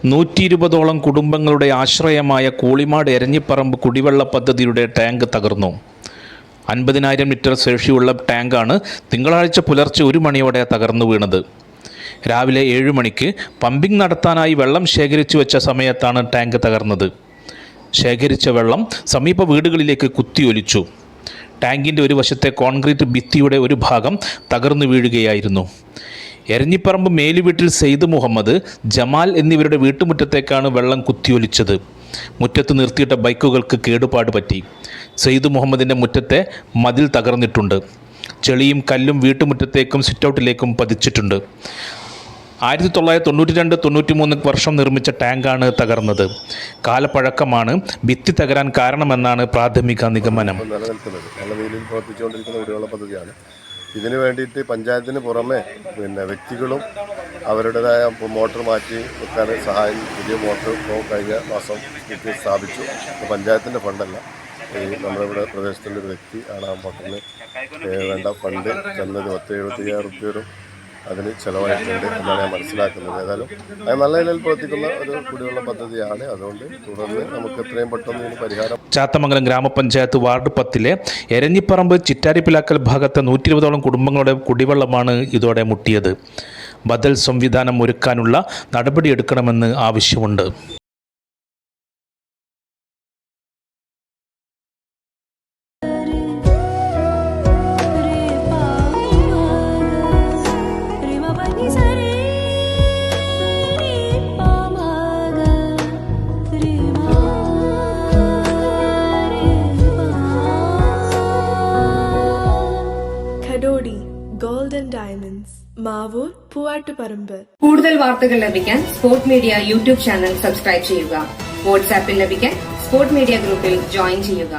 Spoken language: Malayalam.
120ഓളം കുടുംബങ്ങളുടെ ആശ്രയമായ കൂളിമാട് എരഞ്ഞിപ്പറമ്പ് കുടിവെള്ള പദ്ധതിയുടെ ടാങ്ക് തകർന്നു. 50,000 ലിറ്റർ ശേഷിയുള്ള ടാങ്കാണ് തിങ്കളാഴ്ച പുലർച്ചെ 1 മണിയോടെ തകർന്നു വീണത്. രാവിലെ 7 മണിക്ക് പമ്പിംഗ് നടത്താനായി വെള്ളം ശേഖരിച്ചു വെച്ച സമയത്താണ് ടാങ്ക് തകർന്നത്. ശേഖരിച്ച വെള്ളം സമീപ വീടുകളിലേക്ക് കുത്തിയൊലിച്ചു. ടാങ്കിൻ്റെ ഒരു വശത്തെ കോൺക്രീറ്റ് ഭിത്തിയുടെ ഒരു ഭാഗം തകർന്നു വീഴുകയായിരുന്നു. എരഞ്ഞിപ്പറമ്പ് മേലുവീട്ടിൽ സെയ്ദ് മുഹമ്മദ്, ജമാൽ എന്നിവരുടെ വീട്ടുമുറ്റത്തേക്കാണ് വെള്ളം കുത്തിയൊലിച്ചത്. മുറ്റത്ത് നിർത്തിയിട്ട ബൈക്കുകൾക്ക് കേടുപാട് പറ്റി. സെയ്ദ് മുഹമ്മദിൻ്റെ മുറ്റത്തെ മതിൽ തകർന്നിട്ടുണ്ട്. ചെളിയും കല്ലും വീട്ടുമുറ്റത്തേക്കും സിറ്റൗട്ടിലേക്കും പതിച്ചിട്ടുണ്ട്. 1992-93 വർഷം നിർമ്മിച്ച ടാങ്കാണ് തകർന്നത്. കാലപ്പഴക്കമാണ് ഭിത്തി തകരാൻ കാരണമെന്നാണ് പ്രാഥമിക നിഗമനം. ഇതിനു വേണ്ടിയിട്ട് പഞ്ചായത്തിന് പുറമെ വ്യക്തികളും അവരുടേതായ മോട്ടോർ മാറ്റി വെക്കാൻ സഹായം പുതിയ മോട്ടോർ കഴിഞ്ഞ മാസം സ്ഥാപിച്ചു. പഞ്ചായത്തിൻ്റെ ഫണ്ടല്ല, നമ്മുടെ ഇവിടെ പ്രദേശത്തിൻ്റെ ഒരു വ്യക്തി ആണ് ആ മോട്ടറിന് വേണ്ട ഫണ്ട് തന്നത്. 10,75,000 രൂപ അതിന് ചിലവായിട്ടുണ്ട് എന്നാണ് ഞാൻ മനസ്സിലാക്കുന്നത്. ഏതായാലും അത് നല്ല നിലയിൽ പ്രവർത്തിക്കുന്ന ഒരു കുടിവെള്ള പദ്ധതിയാണ്. അതുകൊണ്ട് തുടർന്ന് നമുക്ക് എത്രയും പെട്ടെന്ന് ഇതിന് പരിഹാരം. ചാത്തമംഗലം ഗ്രാമപഞ്ചായത്ത് വാർഡ് 10 എരഞ്ഞിപ്പറമ്പ് ചിറ്റാരിപ്പിലാക്കൽ ഭാഗത്തെ 120ഓളം കുടുംബങ്ങളുടെ കുടിവെള്ളമാണ് ഇതോടെ മുട്ടിയത്. ബദൽ സംവിധാനം ഒരുക്കാനുള്ള നടപടിയെടുക്കണമെന്ന് ആവശ്യമുണ്ട്. Golden Diamonds, Mavoor, Poovattuparamba. കൂടുതൽ വാർത്തകൾ ലഭിക്കാൻ sport media YouTube channel subscribe ചെയ്യുക. വാട്സാപ്പിൽ ലഭിക്കാൻ സ്പോർട് മീഡിയ ഗ്രൂപ്പിൽ ജോയിൻ ചെയ്യുക.